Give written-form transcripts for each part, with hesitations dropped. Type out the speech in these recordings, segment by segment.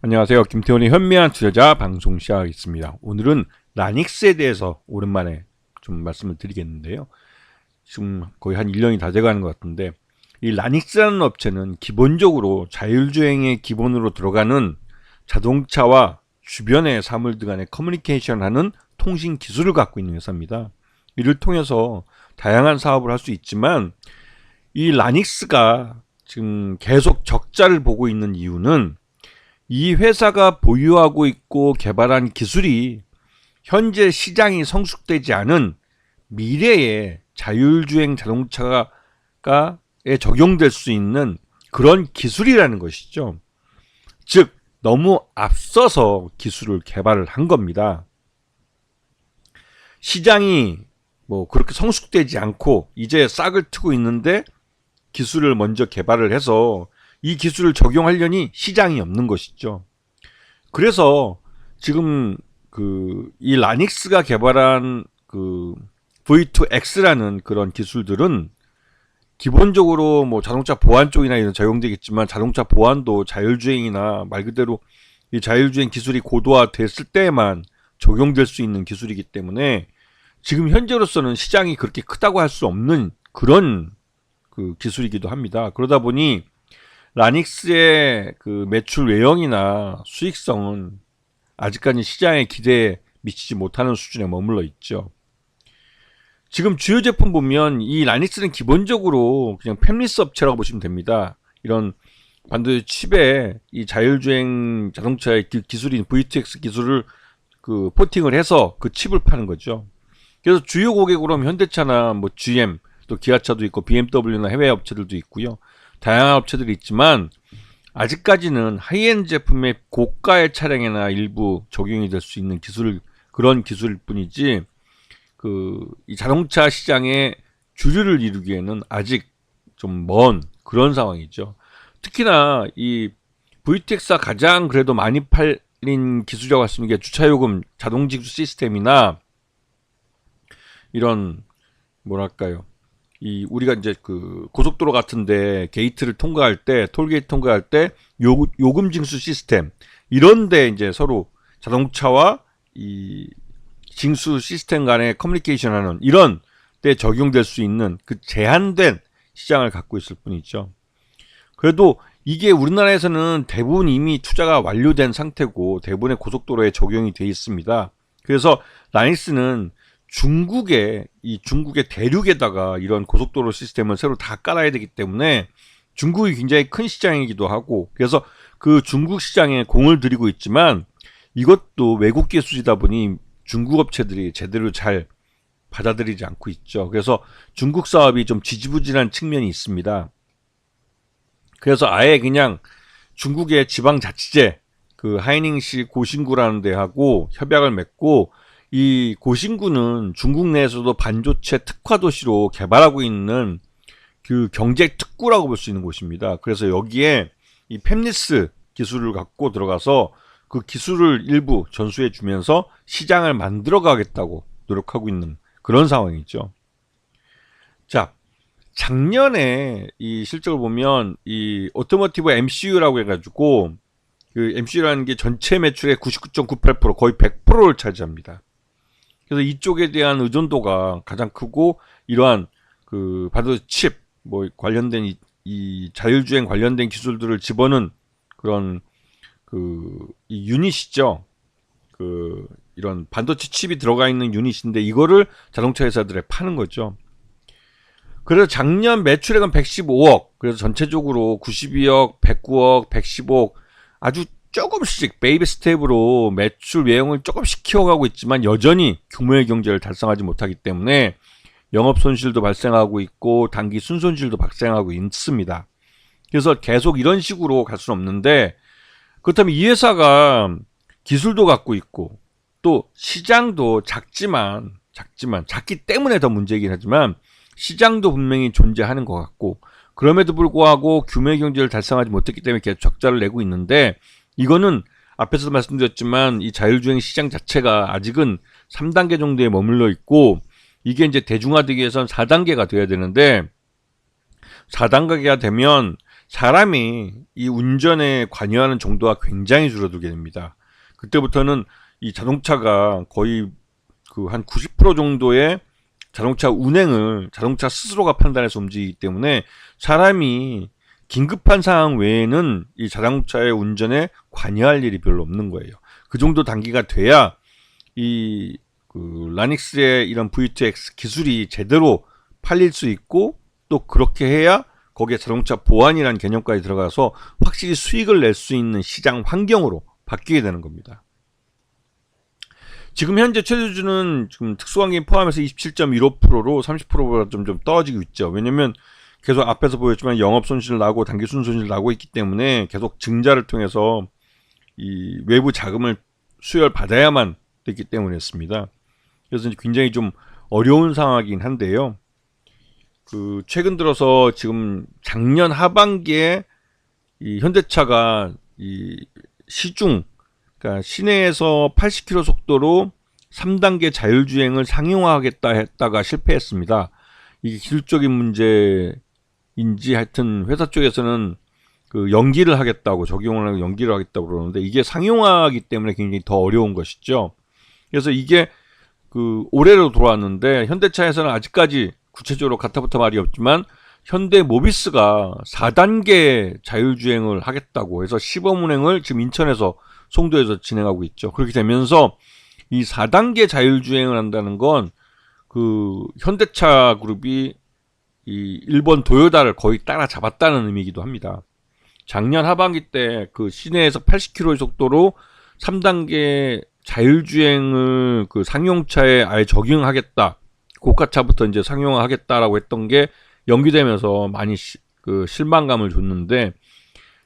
안녕하세요. 김태훈의 현미한 투자자 방송 시작하겠습니다. 오늘은 라닉스에 대해서 오랜만에 좀 말씀을 드리겠는데요. 지금 거의 한 1년이 다 돼가는 것 같은데, 이 라닉스라는 업체는 기본적으로 자율주행의 기본으로 들어가는 자동차와 주변의 사물들 간의 커뮤니케이션하는 통신 기술을 갖고 있는 회사입니다. 이를 통해서 다양한 사업을 할 수 있지만, 이 라닉스가 지금 계속 적자를 보고 있는 이유는 이 회사가 보유하고 있고 개발한 기술이 현재 시장이 성숙되지 않은 미래의 자율주행 자동차에 적용될 수 있는 그런 기술이라는 것이죠. 즉, 너무 앞서서 기술을 개발을 한 겁니다. 시장이 그렇게 성숙되지 않고 이제 싹을 트고 있는데 기술을 먼저 개발을 해서 이 기술을 적용하려니 시장이 없는 것이죠. 그래서 지금 이 라닉스가 개발한 V2X라는 그런 기술들은 기본적으로 자동차 보안 쪽이나 이런 적용되겠지만, 자동차 보안도 자율주행이나 말 그대로 이 자율주행 기술이 고도화됐을 때에만 적용될 수 있는 기술이기 때문에 지금 현재로서는 시장이 그렇게 크다고 할 수 없는 그런 기술이기도 합니다. 그러다 보니 라닉스의 매출 외형이나 수익성은 아직까지 시장의 기대에 미치지 못하는 수준에 머물러 있죠. 지금 주요 제품 보면 이 라닉스는 기본적으로 그냥 팹리스 업체라고 보시면 됩니다. 이런 반도체 칩에 이 자율주행 자동차의 기술인 V2X 기술을 포팅을 해서 그 칩을 파는 거죠. 그래서 주요 고객으로 현대차나 GM, 또 기아차도 있고 BMW나 해외 업체들도 있고요. 다양한 업체들이 있지만 아직까지는 하이엔드 제품의 고가의 차량에나 일부 적용이 될 수 있는 그런 기술일 뿐이지 이 자동차 시장의 주류를 이루기에는 아직 좀 먼 그런 상황이죠. 특히나 이 VTX가 가장 그래도 많이 팔린 기술이라고 할 수 있는 게 주차요금 자동징수 시스템이나 이런 우리가 이제 고속도로 같은데 게이트를 통과할 때, 톨게이트 통과할 때 요금 징수 시스템, 이런데 이제 서로 자동차와 이 징수 시스템 간의 커뮤니케이션하는 이런 때 적용될 수 있는 제한된 시장을 갖고 있을 뿐이죠. 그래도 이게 우리나라에서는 대부분 이미 투자가 완료된 상태고 대부분의 고속도로에 적용이 되어 있습니다. 그래서 라닉스는 중국의 대륙에다가 이런 고속도로 시스템을 새로 다 깔아야 되기 때문에 중국이 굉장히 큰 시장이기도 하고, 그래서 그 중국 시장에 공을 들이고 있지만 이것도 외국 기술이다 보니 중국 업체들이 제대로 잘 받아들이지 않고 있죠. 그래서 중국 사업이 좀 지지부진한 측면이 있습니다. 그래서 아예 그냥 중국의 지방자치제 하이닝시 고신구라는 데하고 협약을 맺고, 이 고신구는 중국 내에서도 반도체 특화 도시로 개발하고 있는 경제 특구라고 볼 수 있는 곳입니다. 그래서 여기에 이 팹리스 기술을 갖고 들어가서 그 기술을 일부 전수해 주면서 시장을 만들어 가겠다고 노력하고 있는 그런 상황이죠. 자, 작년에 이 실적을 보면 이 오토모티브 MCU라고 해가지고 MCU라는 게 전체 매출의 99.98% 거의 100%를 차지합니다. 그래서 이쪽에 대한 의존도가 가장 크고, 이러한 반도체 칩 관련된 이 자율주행 관련된 기술들을 집어넣은 그런 이 유닛이죠. 이런 반도체 칩이 들어가 있는 유닛인데 이거를 자동차 회사들에 파는 거죠. 그래서 작년 매출액은 115억, 그래서 전체적으로 92억, 109억, 115억 아주 조금씩 베이비 스텝으로 매출 외형을 조금씩 키워가고 있지만 여전히 규모의 경제를 달성하지 못하기 때문에 영업 손실도 발생하고 있고 단기 순손실도 발생하고 있습니다. 그래서 계속 이런 식으로 갈 수는 없는데, 그렇다면 이 회사가 기술도 갖고 있고 또 시장도 작기 때문에 더 문제이긴 하지만 시장도 분명히 존재하는 것 같고, 그럼에도 불구하고 규모의 경제를 달성하지 못했기 때문에 계속 적자를 내고 있는데, 이거는 앞에서도 말씀드렸지만 이 자율주행 시장 자체가 아직은 3단계 정도에 머물러 있고, 이게 이제 대중화되기 위해서는 4단계가 돼야 되는데 4단계가 되면 사람이 이 운전에 관여하는 정도가 굉장히 줄어들게 됩니다. 그때부터는 이 자동차가 거의 그 한 90% 정도의 자동차 운행을 자동차 스스로가 판단해서 움직이기 때문에 사람이 긴급한 상황 외에는 이 자동차의 운전에 관여할 일이 별로 없는 거예요. 그 정도 단계가 돼야 이 그 라닉스의 이런 V2X 기술이 제대로 팔릴 수 있고, 또 그렇게 해야 거기에 자동차 보안이라는 개념까지 들어가서 확실히 수익을 낼 수 있는 시장 환경으로 바뀌게 되는 겁니다. 지금 현재 최저주는 지금 특수환경 포함해서 27.15%로 30%보다 좀 떨어지고 있죠. 왜냐면 계속 앞에서 보였지만 영업 손실 나고 단기 순 손실 나고 있기 때문에 계속 증자를 통해서 이 외부 자금을 수혈 받아야만 됐기 때문이었습니다. 그래서 굉장히 좀 어려운 상황이긴 한데요. 그 최근 들어서 지금 작년 하반기에 이 현대차가 이 시중, 그러니까 시내에서 80km 속도로 3단계 자율주행을 상용화하겠다 했다가 실패했습니다. 이게 기술적인 문제인지 하여튼 회사 쪽에서는 그 연기를 하겠다고, 적용을 하고 연기를 하겠다고 그러는데, 이게 상용화이기 때문에 굉장히 더 어려운 것이죠. 그래서 이게 그 올해로 돌아왔는데, 현대차에서는 아직까지 구체적으로 가타부터 말이 없지만 현대 모비스가 4단계 자율주행을 하겠다고 해서 시범 운행을 지금 인천에서, 송도에서 진행하고 있죠. 그렇게 되면서 이 4단계 자율주행을 한다는 건 그 현대차 그룹이 이 일본 도요다를 거의 따라잡았다는 의미이기도 합니다. 작년 하반기 때 그 시내에서 80km의 속도로 3단계 자율주행을 그 상용차에 아예 적용하겠다, 고가차부터 이제 상용화하겠다라고 했던 게 연기되면서 많이 그 실망감을 줬는데,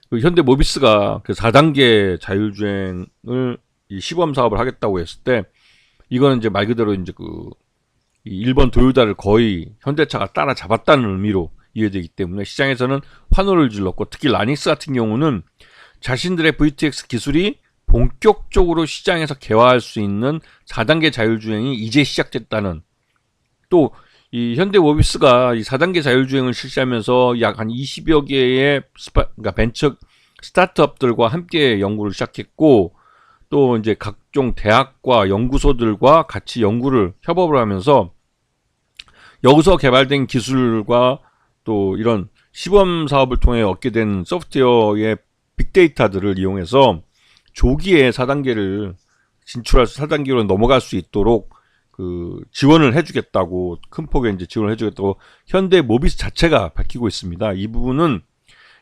그 현대 모비스가 그 4단계 자율주행을 이 시범 사업을 하겠다고 했을 때, 이거는 이제 말 그대로 이제 그 이 일본 도요다를 거의 현대차가 따라잡았다는 의미로 이해되기 때문에 시장에서는 환호를 질렀고, 특히 라닉스 같은 경우는 자신들의 VTX 기술이 본격적으로 시장에서 개화할 수 있는 4단계 자율주행이 이제 시작됐다는, 또 이 현대모비스가 이 4단계 자율주행을 실시하면서 약 한 20여 개의 그러니까 벤처 스타트업들과 함께 연구를 시작했고, 또 이제 각종 대학과 연구소들과 같이 연구를 협업을 하면서 여기서 개발된 기술과 또 이런 시범 사업을 통해 얻게 된 소프트웨어의 빅데이터들을 이용해서 조기에 4단계를 진출할 수, 4단계로 넘어갈 수 있도록 그 지원을 해주겠다고, 큰 폭의 이제 지원을 해주겠다고 현대 모비스 자체가 밝히고 있습니다. 이 부분은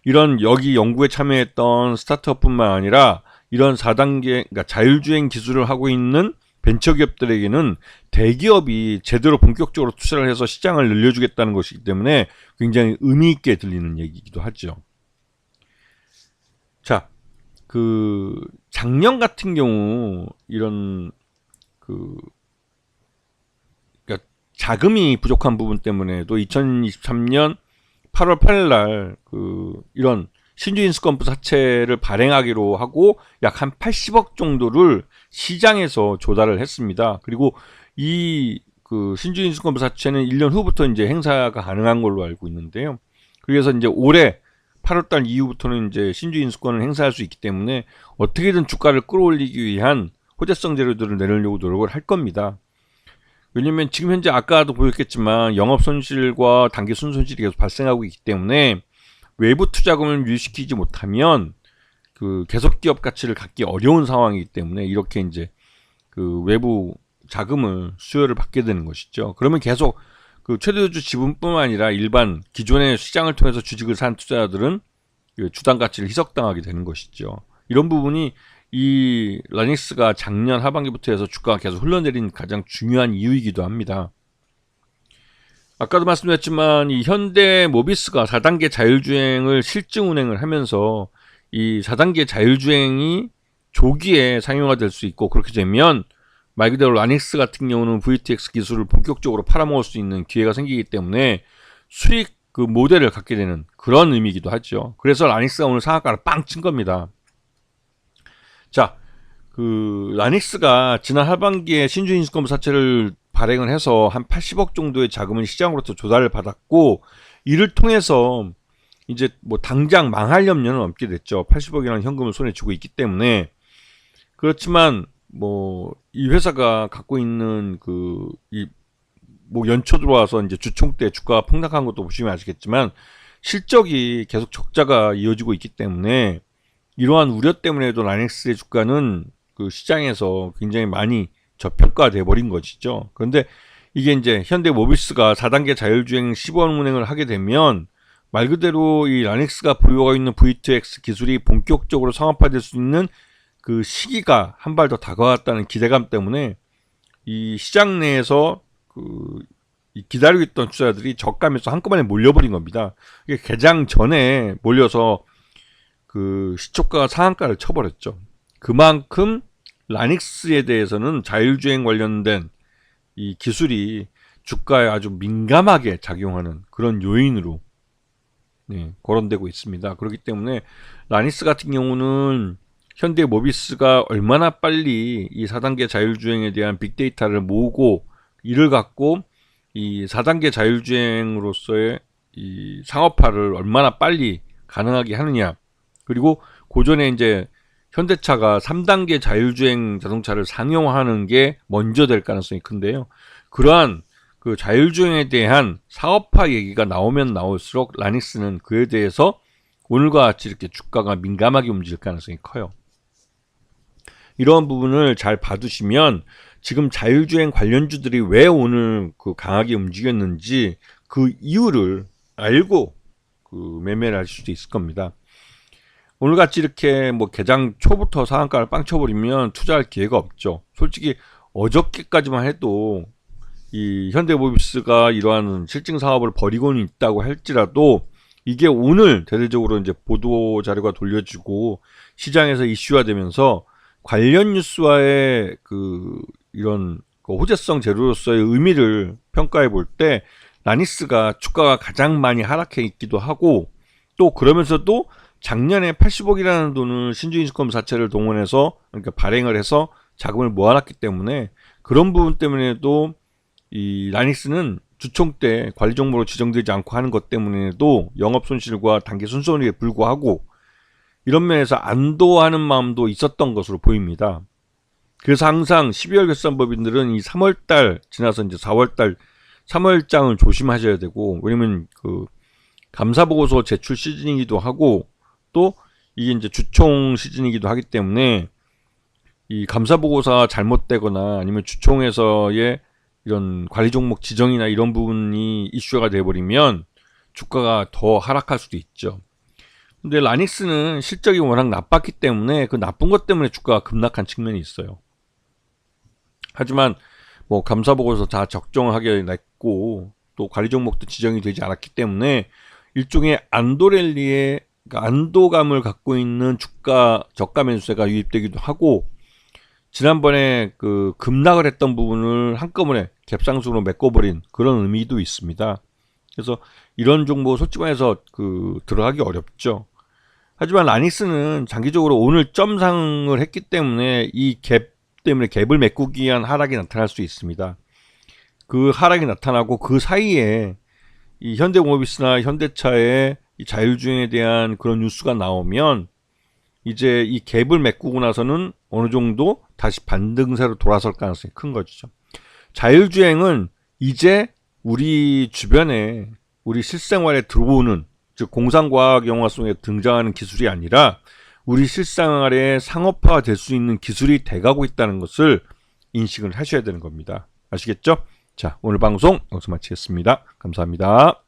이런 여기 연구에 참여했던 스타트업뿐만 아니라 이런 4단계, 그러니까 자율주행 기술을 하고 있는 벤처기업들에게는 대기업이 제대로 본격적으로 투자를 해서 시장을 늘려주겠다는 것이기 때문에 굉장히 의미 있게 들리는 얘기이기도 하죠. 자, 그 작년 같은 경우 이런 그 그러니까 자금이 부족한 부분 때문에도 2023년 8월 8일 날 그 이런 신주 인수권부 사채를 발행하기로 하고 약 한 80억 정도를 시장에서 조달을 했습니다. 그리고 이 그 신주 인수권부 사채는 1년 후부터 이제 행사가 가능한 걸로 알고 있는데요. 그래서 이제 올해 8월 달 이후부터는 이제 신주 인수권을 행사할 수 있기 때문에 어떻게든 주가를 끌어올리기 위한 호재성 재료들을 내놓으려고 노력을 할 겁니다. 왜냐면 지금 현재 아까도 보였겠지만 영업 손실과 단기 순손실이 계속 발생하고 있기 때문에 외부 투자금을 유입시키지 못하면 그 계속 기업 가치를 갖기 어려운 상황이기 때문에 이렇게 이제 그 외부 자금을 수요를 받게 되는 것이죠. 그러면 계속 그 최대주 지분뿐만 아니라 일반 기존의 시장을 통해서 주식을 산 투자자들은 그 주당 가치를 희석당하게 되는 것이죠. 이런 부분이 이 라닉스가 작년 하반기부터 해서 주가가 계속 흘러내린 가장 중요한 이유이기도 합니다. 아까도 말씀드렸지만 이 현대 모비스가 4단계 자율주행을 실증 운행을 하면서 이 4단계 자율주행이 조기에 상용화될 수 있고, 그렇게 되면 말 그대로 라닉스 같은 경우는 VTX 기술을 본격적으로 팔아먹을 수 있는 기회가 생기기 때문에 수익 그 모델을 갖게 되는 그런 의미이기도 하죠. 그래서 라닉스가 오늘 상한가를 빵 친 겁니다. 자, 그 라닉스가 지난 하반기에 신주 인수권부 사채를 발행을 해서 한 80억 정도의 자금을 시장으로부터 조달을 받았고, 이를 통해서 이제 뭐 당장 망할 염려는 없게 됐죠. 80억이라는 현금을 손에 쥐고 있기 때문에. 그렇지만 뭐 이 회사가 갖고 있는 뭐 연초 들어와서 이제 주총 때 주가가 폭락한 것도 보시면 아시겠지만 실적이 계속 적자가 이어지고 있기 때문에 이러한 우려 때문에도 라넥스의 주가는 그 시장에서 굉장히 많이 저평가돼 버린 것이죠. 그런데 이게 이제 현대모비스가 4단계 자율주행 시범 운행을 하게 되면 말 그대로 이 라넥스가 보유하고 있는 V2X 기술이 본격적으로 상업화될 수 있는 그 시기가 한 발 더 다가왔다는 기대감 때문에 이 시장 내에서 기다리고 있던 투자자들이 저가면서 한꺼번에 몰려버린 겁니다. 이게 개장 전에 몰려서 그 시초가가 상한가를 쳐버렸죠. 그만큼 라닉스에 대해서는 자율주행 관련된 이 기술이 주가에 아주 민감하게 작용하는 그런 요인으로 거론되고 있습니다. 그렇기 때문에 라닉스 같은 경우는 현대모비스가 얼마나 빨리 이 4단계 자율주행에 대한 빅데이터를 모으고 이를 갖고 이 4단계 자율주행으로서의 이 상업화를 얼마나 빨리 가능하게 하느냐, 그리고 고전에 이제 현대차가 3단계 자율주행 자동차를 상용화하는 게 먼저 될 가능성이 큰데요. 그러한 그 자율주행에 대한 사업화 얘기가 나오면 나올수록 라닉스는 그에 대해서 오늘과 같이 이렇게 주가가 민감하게 움직일 가능성이 커요. 이러한 부분을 잘 봐두시면 지금 자율주행 관련주들이 왜 오늘 강하게 움직였는지 그 이유를 알고 매매를 하실 수도 있을 겁니다. 오늘같이 이렇게 뭐 개장 초부터 상한가를 빵 쳐버리면 투자할 기회가 없죠. 솔직히 어저께까지만 해도 이 현대모비스가 이러한 실증 사업을 벌이고는 있다고 할지라도 이게 오늘 대대적으로 이제 보도 자료가 돌려지고 시장에서 이슈화되면서 관련 뉴스와의 이런 호재성 재료로서의 의미를 평가해 볼 때 라닉스가 주가가 가장 많이 하락해 있기도 하고, 또 그러면서도 작년에 80억이라는 돈을 신주인수권 자체를 동원해서 그러니까 발행을 해서 자금을 모아놨기 때문에 그런 부분 때문에도 이 라닉스는 주총 때 관리 종목으로 지정되지 않고 하는 것 때문에도 영업 손실과 단기 순손익에 불구하고 이런 면에서 안도하는 마음도 있었던 것으로 보입니다. 그래서 항상 12월 결산법인들은 이 3월달 지나서 이제 4월달 3월장을 조심하셔야 되고, 왜냐면 감사보고서 제출 시즌이기도 하고 또 이게 이제 주총 시즌이기도 하기 때문에 이 감사보고서가 잘못되거나 아니면 주총에서의 이런 관리 종목 지정이나 이런 부분이 이슈가 돼버리면 주가가 더 하락할 수도 있죠. 근데 라닉스는 실적이 워낙 나빴기 때문에 그 나쁜 것 때문에 주가가 급락한 측면이 있어요. 하지만 뭐 감사보고서 다 적정하게 냈고 또 관리 종목도 지정이 되지 않았기 때문에 일종의 안도랠리에 안도감을 갖고 있는 주가 저가 매수세가 유입되기도 하고, 지난번에 급락을 했던 부분을 한꺼번에 갭상승으로 메꿔버린 그런 의미도 있습니다. 그래서 이런 종목 솔직히 말해서 들어가기 어렵죠. 하지만 라닉스는 장기적으로 오늘 점상을 했기 때문에 이 갭 때문에 갭을 메꾸기 위한 하락이 나타날 수 있습니다. 그 하락이 나타나고 그 사이에 이 현대모비스나 현대차의 이 자율주행에 대한 그런 뉴스가 나오면 이제 이 갭을 메꾸고 나서는 어느 정도 다시 반등세로 돌아설 가능성이 큰 거죠. 자율주행은 이제 우리 주변에 우리 실생활에 들어오는, 즉 공상과학 영화 속에 등장하는 기술이 아니라 우리 실생활에 상업화가 될 수 있는 기술이 돼가고 있다는 것을 인식을 하셔야 되는 겁니다. 아시겠죠? 자, 오늘 방송 여기서 마치겠습니다. 감사합니다.